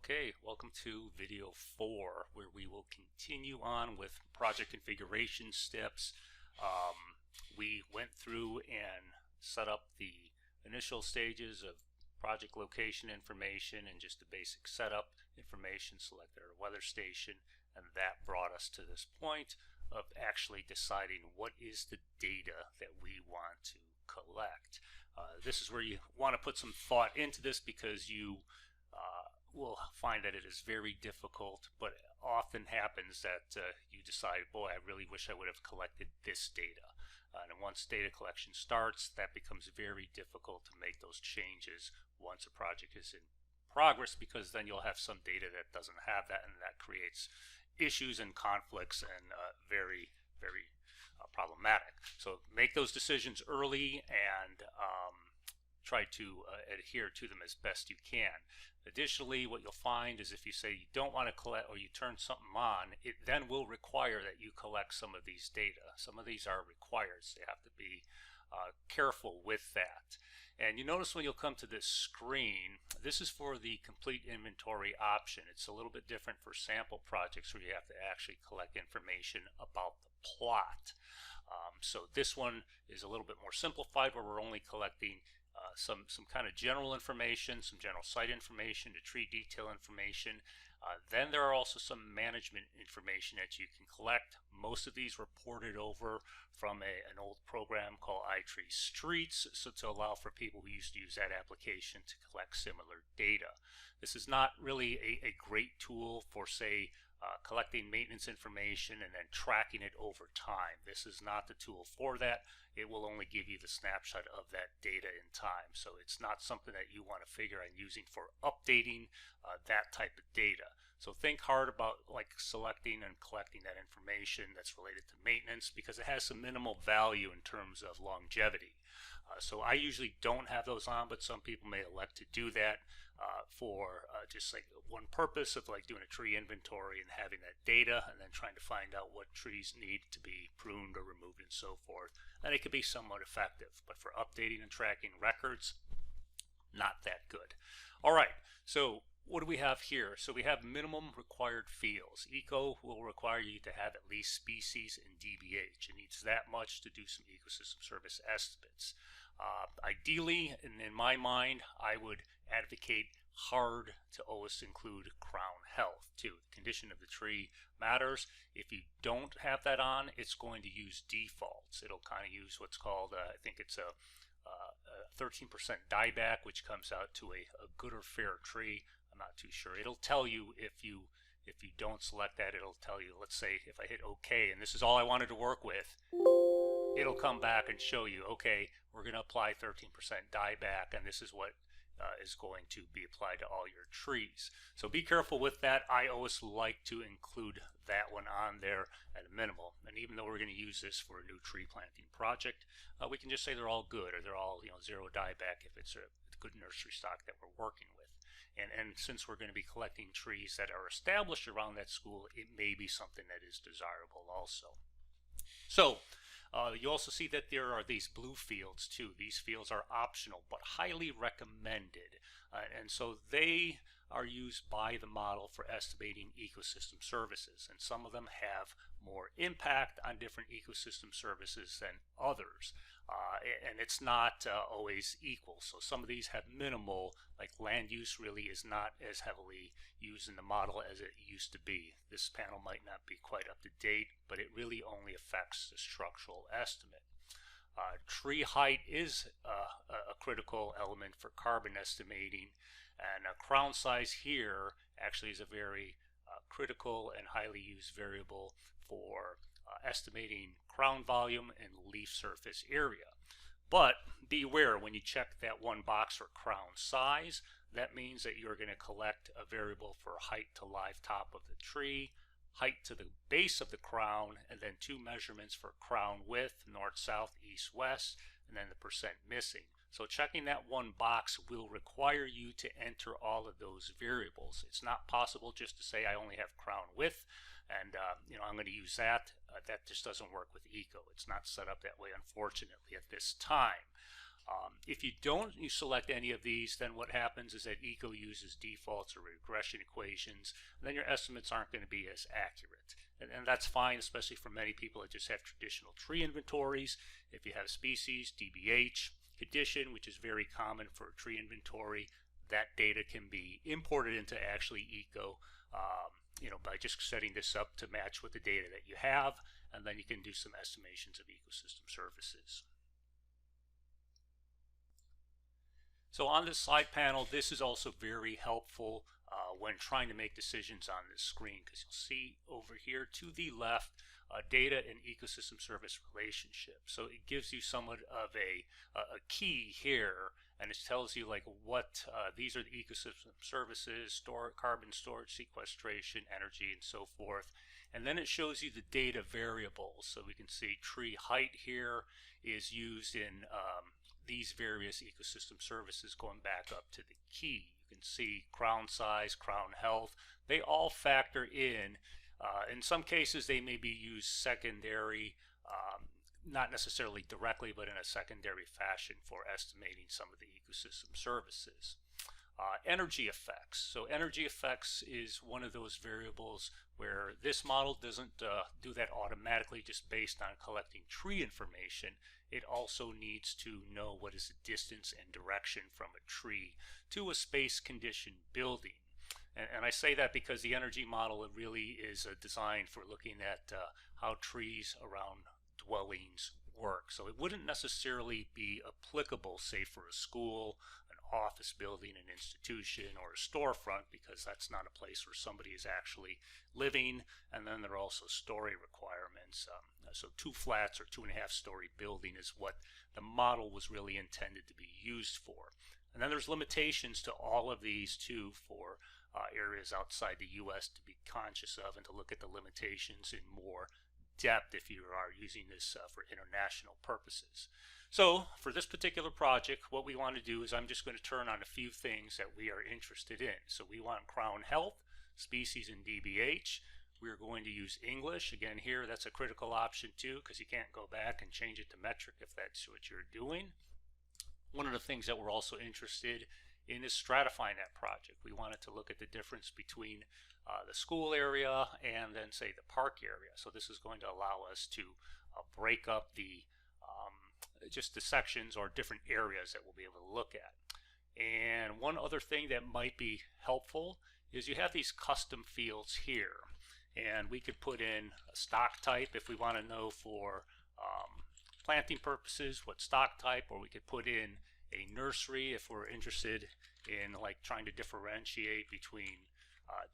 Okay, welcome to video 4, where we will continue on with project configuration steps. We went through and set up the initial stages of project location information and just the basic setup information, selected our weather station, and that brought us to this point of actually deciding what is the data that we want to collect. This is where you want to put some thought into this, because you will find that it is very difficult, but it often happens that you decide, boy, I really wish I would have collected this data. And once data collection starts, that becomes very difficult to make those changes once a project is in progress, because then you'll have some data that doesn't have that, and that creates issues and conflicts, and very problematic. So make those decisions early and try to adhere to them as best you can. Additionally, what you'll find is if you say you don't want to collect, or you turn something on, it then will require that you collect some of these data. Some of these are required, so you have to be careful with that. And you notice when you'll come to this screen, this is for the complete inventory option. It's a little bit different for sample projects where you have to actually collect information about the plot. So this one is a little bit more simplified, where we're only collecting some kind of general information, some general site information, the tree detail information. Then there are also some management information that you can collect. Most of these were ported over from an old program called iTree Streets, so to allow for people who used to use that application to collect similar data. This is not really a great tool for, say, collecting maintenance information and then tracking it over time. This is not the tool for that. It will only give you the snapshot of that data in time. So it's not something that you want to figure on using for updating that type of data. So think hard about selecting and collecting that information that's related to maintenance, because it has some minimal value in terms of longevity. So I usually don't have those on, but some people may elect to do that for just one purpose of doing a tree inventory and having that data, and then trying to find out what trees need to be pruned or removed and so forth. And it could be somewhat effective, but for updating and tracking records, not that good. All right, so what do we have here? So we have minimum required fields. ECO will require you to have at least species and DBH. It needs that much to do some ecosystem service estimates. Ideally, and in my mind, I would advocate hard to always include crown health too. The condition of the tree matters. If you don't have that on, it's going to use defaults. It'll kind of use what's called, I think it's a 13% dieback, which comes out to a good or fair tree. I'm not too sure. It'll tell you if you don't select that. It'll tell you, let's say if I hit OK and this is all I wanted to work with, it'll come back and show you, okay, we're going to apply 13% dieback, and this is what is going to be applied to all your trees. So be careful with that. I always like to include that one on there at a minimal. And even though we're going to use this for a new tree planting project, we can just say they're all good, or they're all zero dieback if it's a good nursery stock that we're working with. And since we're going to be collecting trees that are established around that school, it may be something that is desirable also. So you also see that there are these blue fields too. These fields are optional but highly recommended, and so they are used by the model for estimating ecosystem services, and some of them have more impact on different ecosystem services than others, and it's not always equal. So some of these have minimal, like land use really is not as heavily used in the model as it used to be. This panel might not be quite up to date, but it really only affects the structural estimate. Tree height is a critical element for carbon estimating, and crown size here actually is a very critical and highly used variable for estimating crown volume and leaf surface area. But beware, when you check that one box for crown size, that means that you're going to collect a variable for height to live top of the tree, height to the base of the crown, and then two measurements for crown width, north, south, east, west, and then the percent missing. So checking that one box will require you to enter all of those variables. It's not possible just to say I only have crown width and I'm going to use that. That just doesn't work with ECO. It's not set up that way, unfortunately, at this time. If you don't select any of these, then what happens is that ECO uses defaults or regression equations, and then your estimates aren't going to be as accurate. And that's fine, especially for many people that just have traditional tree inventories. If you have species, DBH, condition, which is very common for a tree inventory, that data can be imported into actually ECO, by just setting this up to match with the data that you have, and then you can do some estimations of ecosystem services. So on this side panel, this is also very helpful when trying to make decisions on this screen, because you'll see over here to the left data and ecosystem service relationship. So it gives you somewhat of a key here, and it tells you like what these are the ecosystem services, carbon storage, sequestration, energy, and so forth. And then it shows you the data variables. So we can see tree height here is used in these various ecosystem services going back up to the key. You can see crown size, crown health. They all factor in. In some cases, they may be used secondary, not necessarily directly, but in a secondary fashion for estimating some of the ecosystem services. Energy effects. So energy effects is one of those variables where this model doesn't do that automatically just based on collecting tree information. It also needs to know what is the distance and direction from a tree to a space conditioned building. And I say that because the energy model really is designed for looking at how trees around dwellings work. So it wouldn't necessarily be applicable, say, for a school, an office building, an institution, or a storefront, because that's not a place where somebody is actually living. And then there are also story requirements. So 2 flats or 2.5 story building is what the model was really intended to be used for. And then there's limitations to all of these too for areas outside the U.S. to be conscious of and to look at the limitations in more depth if you are using this for international purposes. So for this particular project, what we want to do is I'm just going to turn on a few things that we are interested in. So we want crown health, species, and DBH. We're going to use English. Again, here that's a critical option too, because you can't go back and change it to metric if that's what you're doing. One of the things that we're also interested in is stratifying that project. We wanted to look at the difference between the school area and then say the park area. So this is going to allow us to break up the just the sections or different areas that we'll be able to look at. And one other thing that might be helpful is you have these custom fields here, and we could put in a stock type if we want to know for planting purposes what stock type, or we could put in a nursery if we're interested in like trying to differentiate between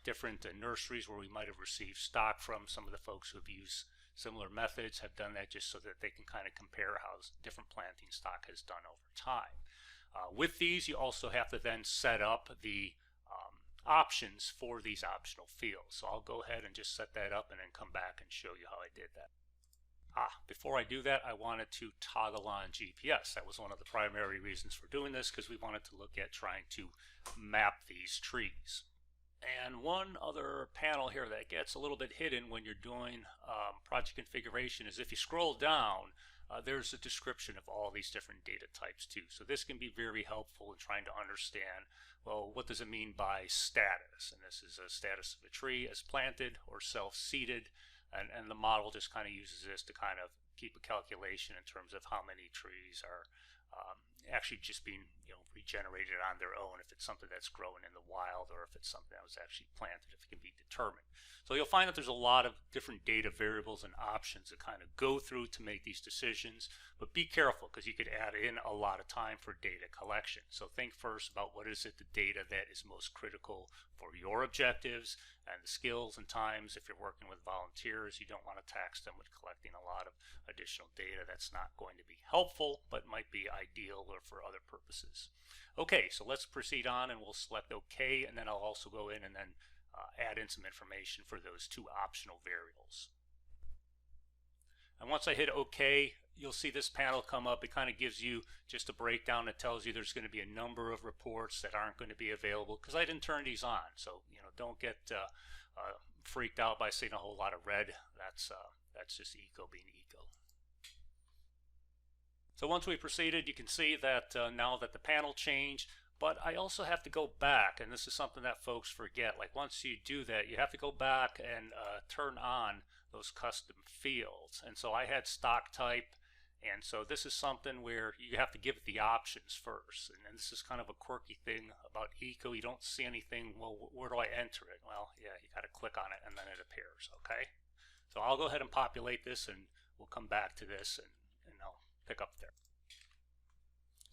different nurseries where we might have received stock from. Some of the folks who have used similar methods have done that just so that they can kind of compare how different planting stock has done over time. With these, you also have to then set up the options for these optional fields. So I'll go ahead and just set that up and then come back and show you how I did that. Before I do that, I wanted to toggle on GPS. That was one of the primary reasons for doing this, because we wanted to look at trying to map these trees. And one other panel here that gets a little bit hidden when you're doing project configuration is if you scroll down, there's a description of all these different data types too. So this can be very helpful in trying to understand, well, what does it mean by status? And this is a status of a tree as planted or self-seeded. And the model just kind of uses this to kind of keep a calculation in terms of how many trees are actually just being regenerated on their own, if it's something that's growing in the wild or if it's something that was actually planted, if it can be determined. So you'll find that there's a lot of different data variables and options to kind of go through to make these decisions, but be careful because you could add in a lot of time for data collection. So think first about what is it the data that is most critical for your objectives and the skills and times. If you're working with volunteers, you don't want to tax them with collecting a lot of additional data that's not going to be helpful but might be ideal or for other purposes. Okay, so let's proceed on, and we'll select OK, and then I'll also go in and then add in some information for those 2 optional variables. And once I hit OK, you'll see this panel come up. It kind of gives you just a breakdown that tells you there's going to be a number of reports that aren't going to be available because I didn't turn these on. So don't get freaked out by seeing a whole lot of red. That's just eco being eco. So once we proceeded, you can see that now that the panel changed, but I also have to go back, and this is something that folks forget. Like once you do that, you have to go back and turn on those custom fields. And so I had stock type, and so this is something where you have to give it the options first. And this is kind of a quirky thing about Eco. You don't see anything, well, where do I enter it? Well, yeah, you got to click on it and then it appears, okay? So I'll go ahead and populate this, and we'll come back to this, and I'll pick up there.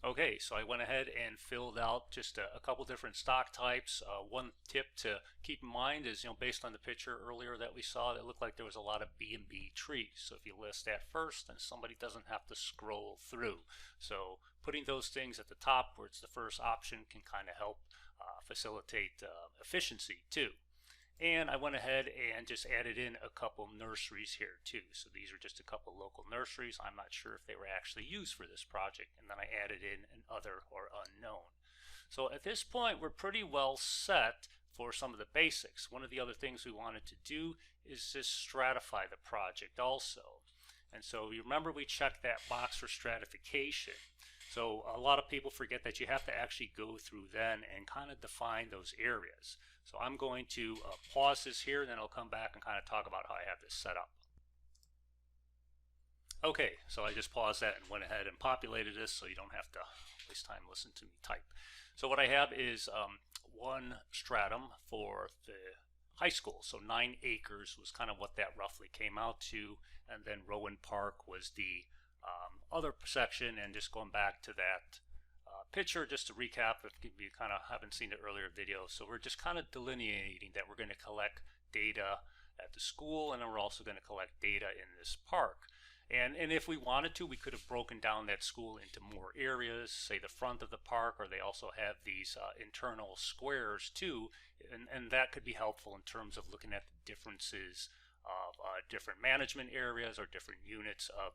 Okay, so I went ahead and filled out just a couple different stock types. One tip to keep in mind is, based on the picture earlier that we saw, it looked like there was a lot of B&B trees. So if you list that first, then somebody doesn't have to scroll through. So putting those things at the top where it's the first option can kind of help facilitate efficiency too. And I went ahead and just added in a couple nurseries here too. So these are just a couple local nurseries. I'm not sure if they were actually used for this project. And then I added in an other or unknown. So at this point, we're pretty well set for some of the basics. One of the other things we wanted to do is just stratify the project also. And so you remember we checked that box for stratification. So a lot of people forget that you have to actually go through then and kind of define those areas. So I'm going to pause this here, and then I'll come back and kind of talk about how I have this set up. Okay, so I just paused that and went ahead and populated this so you don't have to waste time listening to me type. So what I have is one stratum for the high school. So 9 acres was kind of what that roughly came out to. And then Rowan Park was the other section. And just going back to that picture, just to recap, if you kind of haven't seen the earlier video. So we're just kind of delineating that we're going to collect data at the school, and then we're also going to collect data in this park. And if we wanted to, we could have broken down that school into more areas, say the front of the park, or they also have these internal squares too, and that could be helpful in terms of looking at the differences of different management areas or different units of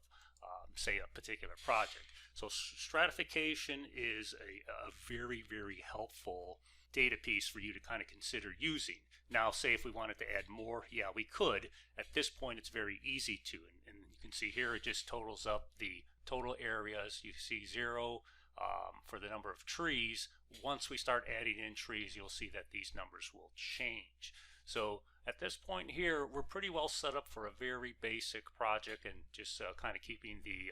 say a particular project. So stratification is a very, very helpful data piece for you to kind of consider using. Now, say if we wanted to add more, yeah, we could. At this point, it's very easy to, and you can see here it just totals up the total areas. You see 0 for the number of trees. Once we start adding in trees, you'll see that these numbers will change. So at this point here, we're pretty well set up for a very basic project, and just kind of keeping the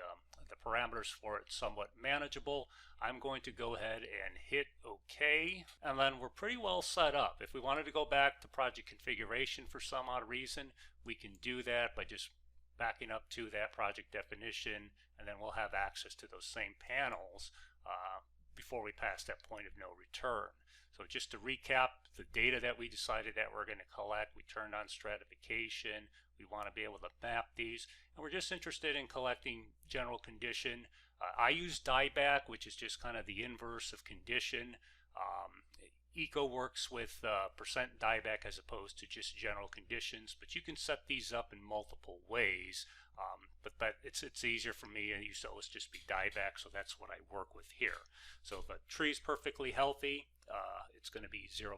parameters for it somewhat manageable. I'm going to go ahead and hit OK, and then we're pretty well set up. If we wanted to go back to project configuration for some odd reason, we can do that by just backing up to that project definition, and then we'll have access to those same panels before we pass that point of no return. So just to recap, the data that we decided that we're going to collect, we turned on stratification. We want to be able to map these, and we're just interested in collecting general condition. I use dieback, which is just kind of the inverse of condition. Eco works with percent dieback as opposed to just general conditions, but you can set these up in multiple ways. But it's easier for me, and used to always just be dieback, so that's what I work with here. So if a tree is perfectly healthy, it's going to be 0%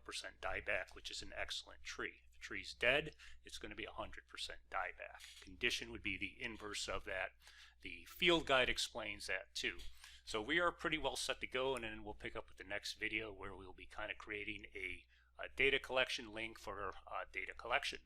dieback, which is an excellent tree. If the tree's dead, it's going to be 100% dieback. Condition would be the inverse of that. The field guide explains that too. So we are pretty well set to go, and then we'll pick up with the next video where we'll be kind of creating a data collection link for data collection.